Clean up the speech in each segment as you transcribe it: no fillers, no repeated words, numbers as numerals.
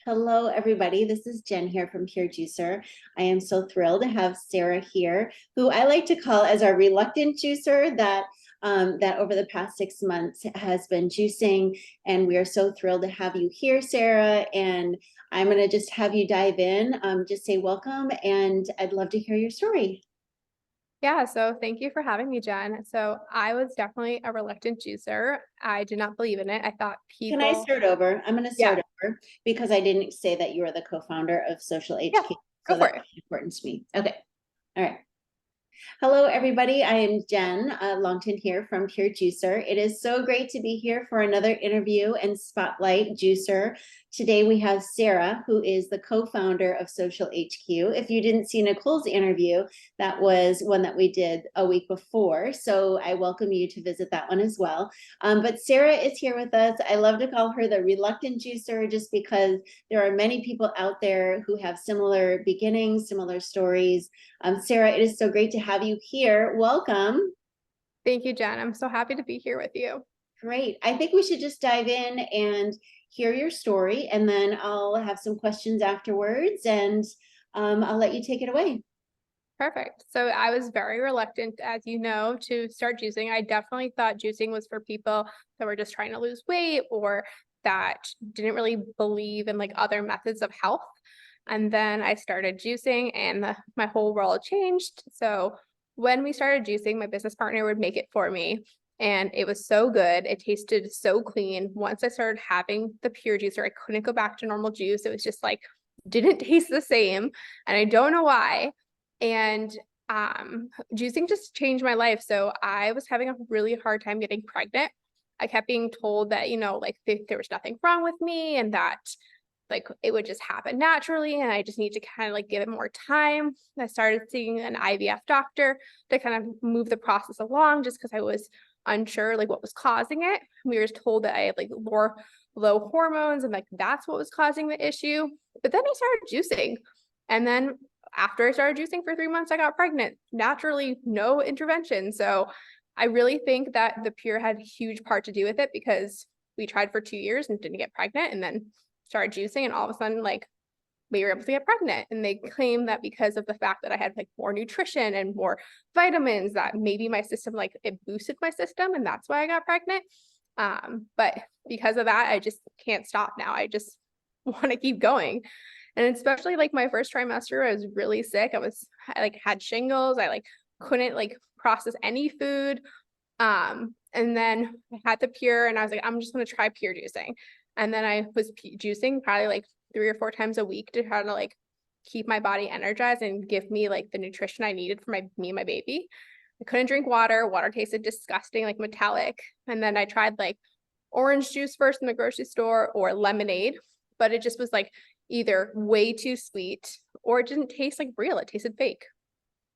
Hello, everybody. This is Jen here from Pure Juicer. I am so thrilled to have Sarah here, who I like to call as our reluctant juicer that over the past 6 months has been juicing. And we are so thrilled to have you here, Sarah. And I'm going to just have you dive in, just say welcome, and I'd love to hear your story. Yeah, so thank you for having me, Jen. So I was definitely a reluctant juicer. I did not believe in it. I thought Can I people, start over? I'm going to yeah, start over because I didn't say that you are the co-founder of Social yeah, HQ. go So for that's it. important to me. Okay. All right. Hello, everybody. I am Jen Longton here from Pure Juicer. It is so great to be here for another interview and spotlight juicer. Today we have Sarah, who is the co-founder of Social HQ. If you didn't see Nicole's interview, that was one that we did a week before. So I welcome you to visit that one as well. But Sarah is here with us. I love to call her the reluctant juicer just because there are many people out there who have similar beginnings, similar stories. Sarah, it is so great to have you here. Welcome. Thank you, Jen. I'm so happy to be here with you. Great. I think we should just dive in and hear your story, and then I'll have some questions afterwards, and I'll let you take it away. Perfect. So I was very reluctant, as you know, to start juicing. I definitely thought juicing was for people that were just trying to lose weight or that didn't really believe in like other methods of health. And then I started juicing and my whole world changed. So when we started juicing, my business partner would make it for me. And it was so good. It tasted so clean. Once I started having the pure juicer, I couldn't go back to normal juice. It was just like, didn't taste the same. And I don't know why. And juicing just changed my life. So I was having a really hard time getting pregnant. I kept being told that, like there was nothing wrong with me and that like it would just happen naturally and I just need to kind of like give it more time. I started seeing an IVF doctor to kind of move the process along just because I was unsure like what was causing it. We were told that I had like low hormones and like that's what was causing the issue. But then I started juicing. And then after I started juicing for 3 months, I got pregnant. Naturally, no intervention. So I really think that the Pure had a huge part to do with it because we tried for 2 years and didn't get pregnant and then started juicing and all of a sudden like we were able to get pregnant. And they claim that because of the fact that I had like more nutrition and more vitamins, that maybe my system, like it boosted my system and that's why I got pregnant. But because of that, I just can't stop now. I just want to keep going. And especially like my first trimester, I was really sick. I like had shingles. I like couldn't like process any food. And then I had the Pure and I was like, I'm just going to try Pure juicing. And then I was juicing probably like 3 or 4 times a week to try to like keep my body energized and give me like the nutrition I needed for me and my baby. I couldn't drink water. Water tasted disgusting, like metallic. And then I tried like orange juice first in the grocery store or lemonade, but it just was like either way too sweet or it didn't taste like real. It tasted fake.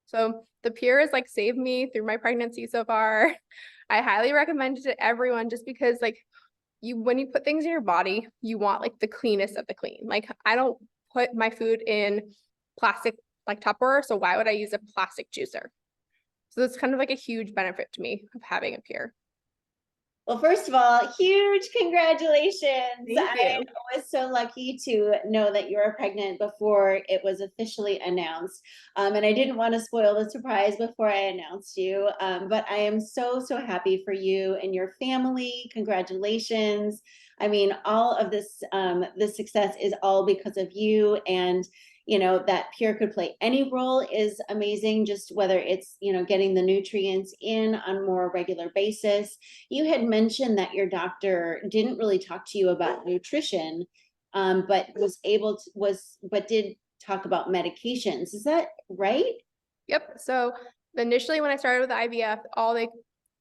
So the Pure has like saved me through my pregnancy so far. I highly recommend it to everyone just because like when you put things in your body, you want like the cleanest of the clean. Like I don't put my food in plastic like Tupperware, so why would I use a plastic juicer? So that's kind of like a huge benefit to me of having a Pure. Well, first of all, huge congratulations. Thank I you. was so lucky to know that you were pregnant before it was officially announced. And I didn't want to spoil the surprise before I announced you. But I am so, so happy for you and your family. Congratulations. I mean, all of this success is all because of you. And that Pure could play any role is amazing, just whether it's getting the nutrients in on a more regular basis. You had mentioned that your doctor didn't really talk to you about nutrition, but but did talk about medications. Is that right? Yep. So initially when I started with IVF, all they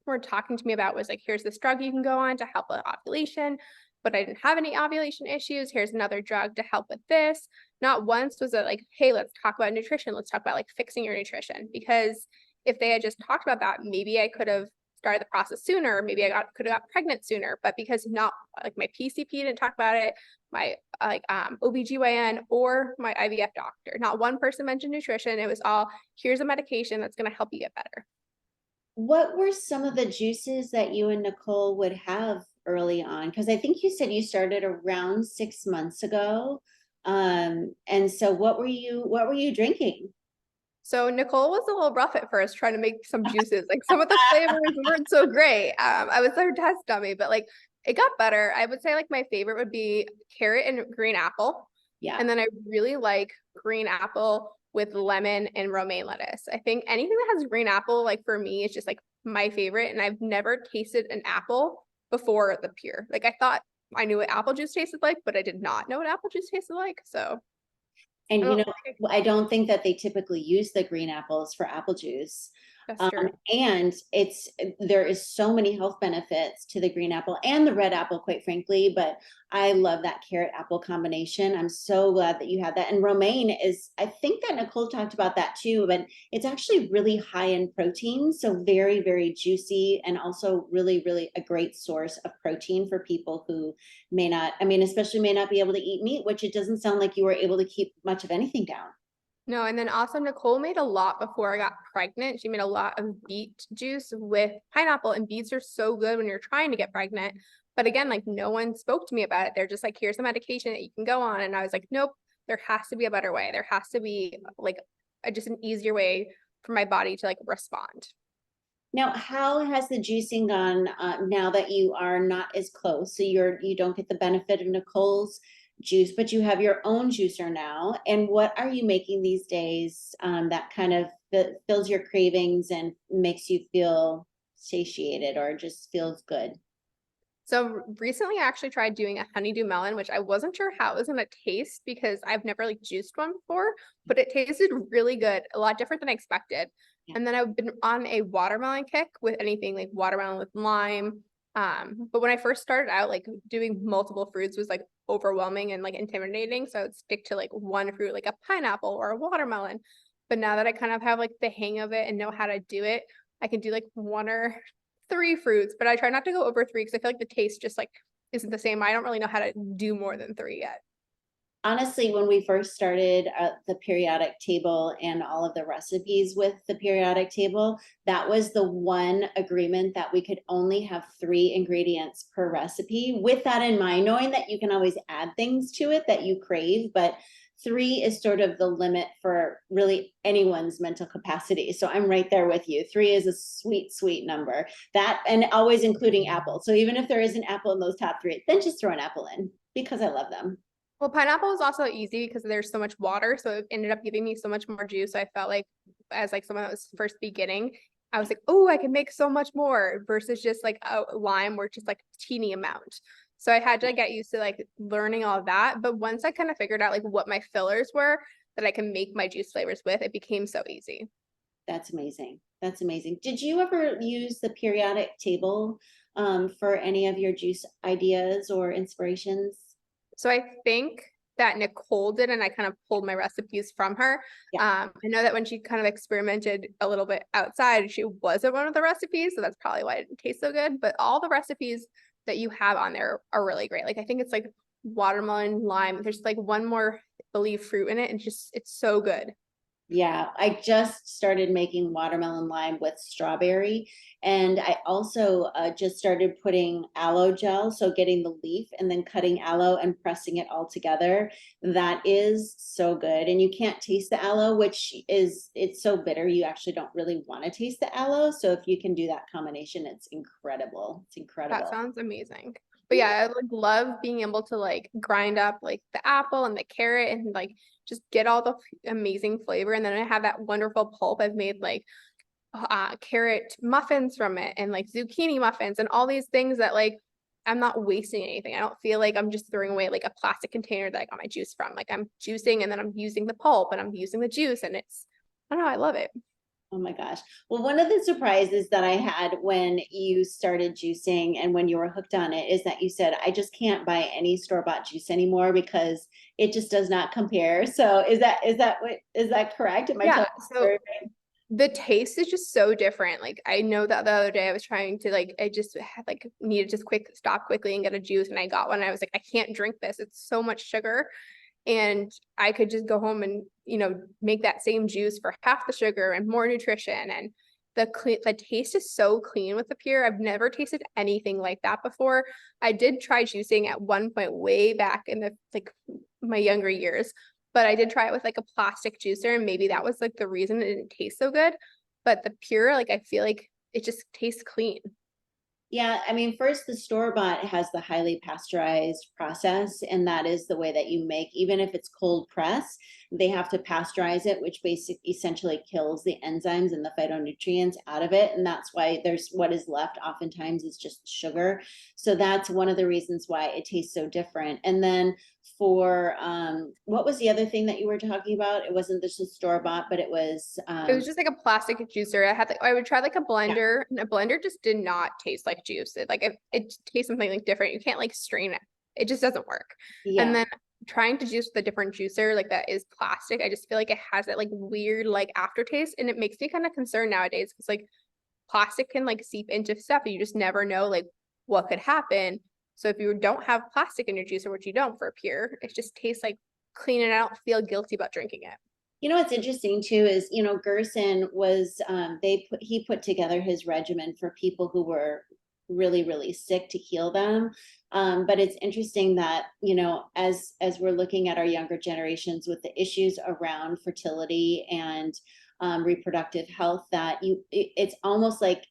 were talking to me about was like, here's this drug you can go on to help with ovulation, but I didn't have any ovulation issues. Here's another drug to help with this. Not once was it like, hey, let's talk about nutrition. Let's talk about like fixing your nutrition. Because if they had just talked about that, maybe I could have started the process sooner. Maybe could have got pregnant sooner. But because not like my PCP didn't talk about it, my OBGYN or my IVF doctor, not one person mentioned nutrition. It was all, here's a medication that's going to help you get better. What were some of the juices that you and Nicole would have early on? Because I think you said you started around 6 months ago. And so what were you drinking? So Nicole was a little rough at first trying to make some juices. Like some of the flavors weren't so great. I was her test dummy, but like it got better. I would say like my favorite would be carrot and green apple. Yeah. And then I really like green apple with lemon and romaine lettuce. I think anything that has green apple, like for me, is just like my favorite. And I've never tasted an apple before the pure. Like I thought I knew what apple juice tasted like, but I did not know what apple juice tasted like. So I And don't I don't think that they typically use the green apples for apple juice. that's true. And there is so many health benefits to the green apple and the red apple, quite frankly. But I love that carrot apple combination. I'm so glad that you had that. And romaine is, I think that Nicole talked about that too, but it's actually really high in protein. So very, very juicy, and also really, really a great source of protein for people who may not, I mean, especially may not be able to eat meat, which it doesn't sound like you were able to keep much of anything down. No, and then also Nicole made a lot before I got pregnant. She made a lot of beet juice with pineapple, and beets are so good when you're trying to get pregnant. But again, like no one spoke to me about it. They're just like, here's a medication that you can go on. And I was like, nope, there has to be a better way. There has to be like just an easier way for my body to like respond. Now, how has the juicing gone now that you are not as close? So you don't get the benefit of Nicole's juice, but you have your own juicer now. And what are you making these days that kind of fills your cravings and makes you feel satiated or just feels good? So recently I actually tried doing a honeydew melon, which I wasn't sure how it was gonna taste because I've never like juiced one before, but it tasted really good, a lot different than I expected. Yeah. And then I've been on a watermelon kick with anything like watermelon with lime. But when I first started out, like doing multiple fruits was like overwhelming and like intimidating. So I would stick to like one fruit, like a pineapple or a watermelon. But now that I kind of have like the hang of it and know how to do it, I can do like one or three fruits, but I try not to go over three because I feel like the taste just like isn't the same. I don't really know how to do more than three yet. Honestly, when we first started the periodic table and all of the recipes with the periodic table, that was the one agreement that we could only have three ingredients per recipe. With that in mind, knowing that you can always add things to it that you crave, but three is sort of the limit for really anyone's mental capacity. So I'm right there with you. Three is a sweet, sweet number. That, and always including apple. So even if there is an apple in those top three, then just throw an apple in because I love them. Well, pineapple is also easy because there's so much water, so it ended up giving me so much more juice. I felt like as like someone that was first beginning, I was like, oh, I can make so much more versus just like a lime where it's just like teeny amount. So I had to get used to like learning all that. But once I kind of figured out like what my fillers were that I can make my juice flavors with, it became so easy. That's amazing. That's amazing. Did you ever use the periodic table for any of your juice ideas or inspirations? So I think that Nicole did, and I kind of pulled my recipes from her. Yeah. I know that when she kind of experimented a little bit outside, she wasn't one of the recipes, so that's probably why it didn't taste so good. But all the recipes that you have on there are really great. Like I think it's like watermelon, lime. There's like one more, I believe, fruit in it, and just it's so good. Yeah, I just started making watermelon lime with strawberry. And I also just started putting aloe gel. So getting the leaf and then cutting aloe and pressing it all together. That is so good. And you can't taste the aloe, which is, it's so bitter. You actually don't really want to taste the aloe. So if you can do that combination, it's incredible. It's That incredible. sounds amazing. But yeah, I like love being able to like grind up like the apple and the carrot and like just get all the amazing flavor. And then I have that wonderful pulp. I've made like carrot muffins from it and like zucchini muffins and all these things that like I'm not wasting anything. I don't feel like I'm just throwing away like a plastic container that I got my juice from. Like I'm juicing and then I'm using the pulp and I'm using the juice and it's I don't know, I love it. Oh my gosh. Well, one of the surprises that I had when you started juicing and when you were hooked on it is that you said, I just can't buy any store-bought juice anymore because it just does not compare. So is that correct? Am I Yeah. telling the So story right? the taste is just so different. Like I know that the other day I was trying to like I just had like needed to quick stop quickly and get a juice and I got one and I was like I can't drink this. It's so much sugar. And I could just go home and, make that same juice for half the sugar and more nutrition. And the taste is so clean with the pure. I've never tasted anything like that before. I did try juicing at one point way back in the like my younger years, but I did try it with like a plastic juicer, and maybe that was like the reason it didn't taste so good. But the pure, like I feel like it just tastes clean. Yeah, I mean, first, the store-bought has the highly pasteurized process, and that is the way that you make, even if it's cold press, they have to pasteurize it, which essentially kills the enzymes and the phytonutrients out of it. And that's why there's what is left oftentimes is just sugar. So that's one of the reasons why it tastes so different. And then for what was the other thing that you were talking about? It wasn't just a store-bought, but it was It was just like a plastic juicer. I had like I would try like a yeah, blender, and a blender just did not taste like juice. It tastes something like different. You can't like strain it. It just doesn't work. And yeah. then trying to juice with a different juicer like that is plastic, I just feel like it has that like weird like aftertaste, and it makes me kind of concerned nowadays because like plastic can like seep into stuff. And you just never know like what could happen. So if you don't have plastic in your juicer, which you don't for a pure, it just tastes like clean, and I don't feel guilty about drinking it. You know what's interesting too is, Gerson was he put together his regimen for people who were really, really sick to heal them. But it's interesting that, as we're looking at our younger generations with the issues around fertility and reproductive health, that it's almost like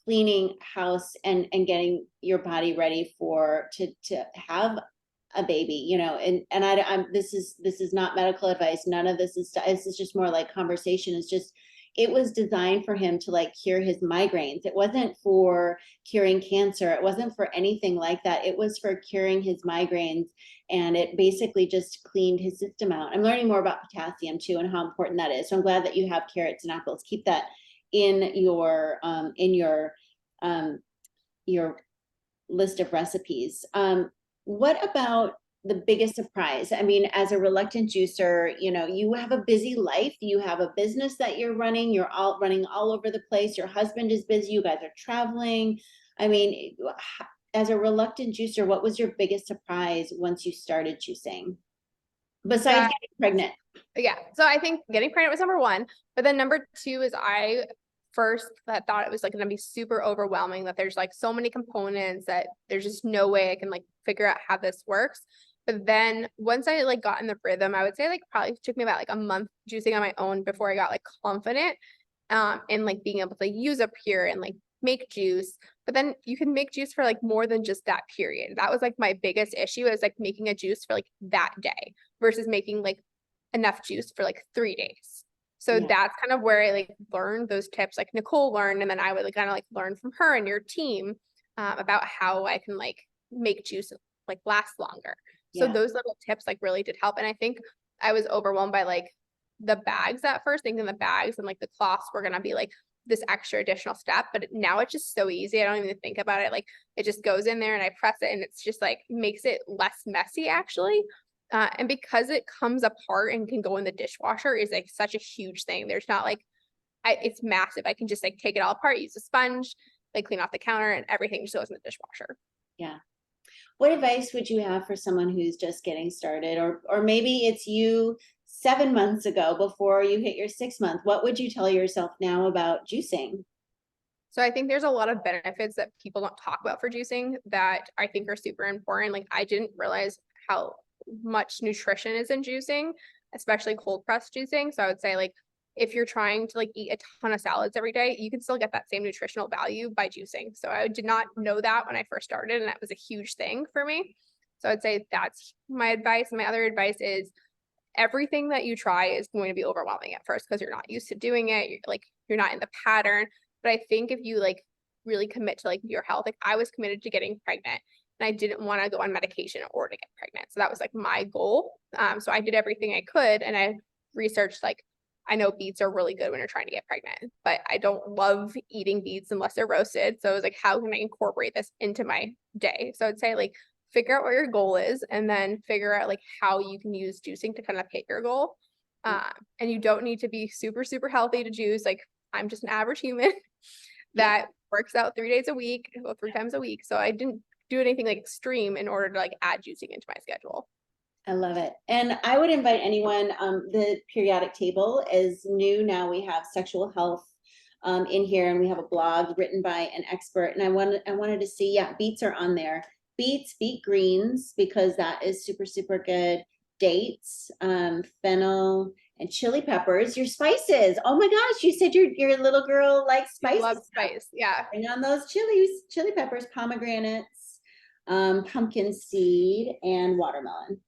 cleaning house and getting your body ready to have a baby, and this is not medical advice. None of this is just more like conversation. It's just, it was designed for him to like cure his migraines. It wasn't for curing cancer. It wasn't for anything like that. It was for curing his migraines. And it basically just cleaned his system out. I'm learning more about potassium too and how important that is. So I'm glad that you have carrots and apples. Keep that in um, your list of recipes. What about the biggest surprise? I mean, as a reluctant juicer, you have a busy life, you have a business that you're running, you're all running all over the place, your husband is busy, you guys are traveling. I mean, as a reluctant juicer, what was your biggest surprise once you started juicing? Besides That getting pregnant. Yeah. So I think getting pregnant was number one. But then number two is I first that thought it was like gonna be super overwhelming, that there's like so many components that there's just no way I can like figure out how this works. But then once I like got in the rhythm, I would say like probably took me about like a month juicing on my own before I got like confident and like being able to use a pure and like make juice. But then you can make juice for like more than just that period. That was like my biggest issue, is like making a juice for like that day versus making like enough juice for like 3 days. So Yeah. that's kind of where I like learned those tips, like Nicole learned, and then I would like kind of like learn from her and your team about how I can like make juice like last longer. So Yeah. those little tips like really did help. And I think I was overwhelmed by like the bags at first, thinking the bags and like the cloths were gonna be like this extra additional step, but now it's just so easy. I don't even think about it. Like it just goes in there and I press it, and it's just like makes it less messy actually. And because it comes apart and can go in the dishwasher is like such a huge thing. There's not like it's massive. I can just like take it all apart, use a sponge, like clean off the counter, and everything just goes in the dishwasher. Yeah. What advice would you have for someone who's just getting started, or maybe it's you 7 months ago before you hit your 6 month? What would you tell yourself now about juicing? So I think there's a lot of benefits that people don't talk about for juicing that I think are super important. Like I didn't realize how much nutrition is in juicing, especially cold pressed juicing. So I would say like if you're trying to like eat a ton of salads every day, you can still get that same nutritional value by juicing. So I did not know that when I first started, and that was a huge thing for me. So I'd say that's my advice. And my other advice is everything that you try is going to be overwhelming at first because you're not used to doing it. You're not in the pattern. But I think if you like really commit to like your health, like I was committed to getting pregnant and I didn't want to go on medication in order to get pregnant. So that was like my goal. So I did everything I could, and I researched like I know beets are really good when you're trying to get pregnant, but I don't love eating beets unless they're roasted. So I was like, how can I incorporate this into my day? So I'd say like figure out what your goal is, and then figure out like how you can use juicing to kind of hit your goal. And you don't need to be super, super healthy to juice. Like I'm just an average human Yeah. that works out 3 days a week, well, 3 times a week. So I didn't do anything like extreme in order to like add juicing into my schedule. I love it. And I would invite anyone, the periodic table is new now. We have sexual health in here, and we have a blog written by an expert. And I wanted to see, yeah, beets are on there. Beets, beet greens, because that is super, super good. Dates, fennel, and chili peppers. Your spices. Oh my gosh, you said your little girl likes I spices. love spice. Yeah. Bring on those chili peppers, pomegranates, pumpkin seed, and watermelon.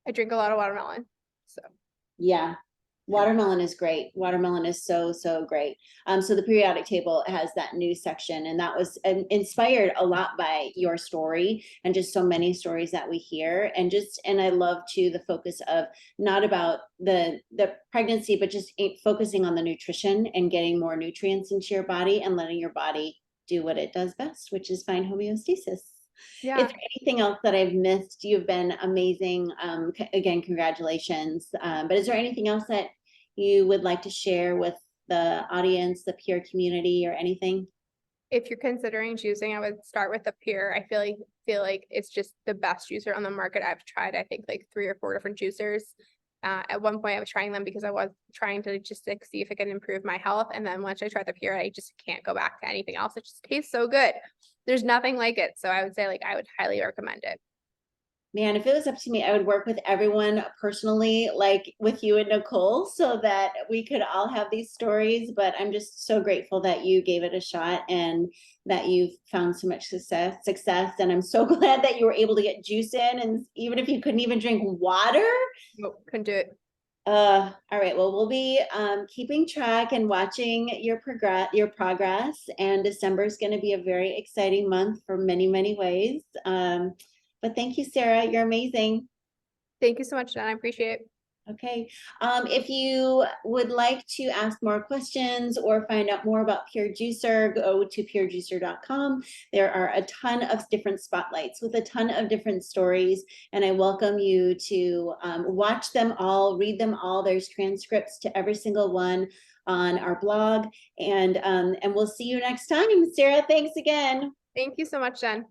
I drink a lot of watermelon. So Yeah, watermelon is great. Watermelon is so, so great. So the periodic table has that new section, and that was inspired a lot by your story and just so many stories that we hear. And I love too the focus of not about the pregnancy, but just focusing on the nutrition and getting more nutrients into your body and letting your body do what it does best, which is find homeostasis. yeah. Is there anything else that I've missed? You've been amazing. Again, congratulations. But is there anything else that you would like to share with the audience, the peer community, or anything? If you're considering juicing, I would start with the pure. I feel like it's just the best juicer on the market. I've tried, I think, like 3 or 4 different juicers. At one point I was trying them because I was trying to just like see if it could improve my health. And then once I tried the pure, I just can't go back to anything else. It just tastes so good. There's nothing like it. So I would say like I would highly recommend it. Man, if it was up to me, I would work with everyone personally, like with you and Nicole, so that we could all have these stories. But I'm just so grateful that you gave it a shot and that you've found so much success. And I'm so glad that you were able to get juice in. And even if you couldn't even drink water. Nope, couldn't do it. All right. Well, we'll be keeping track and watching your progress. And December is going to be a very exciting month for many, many ways. But thank you, Sarah. You're amazing. Thank you so much, Jen. I appreciate it. Okay. If you would like to ask more questions or find out more about Pure Juicer, go to purejuicer.com. There are a ton of different spotlights with a ton of different stories, and I welcome you to watch them all, read them all. There's transcripts to every single one on our blog, and we'll see you next time. Sarah, thanks again. Thank you so much, Jen.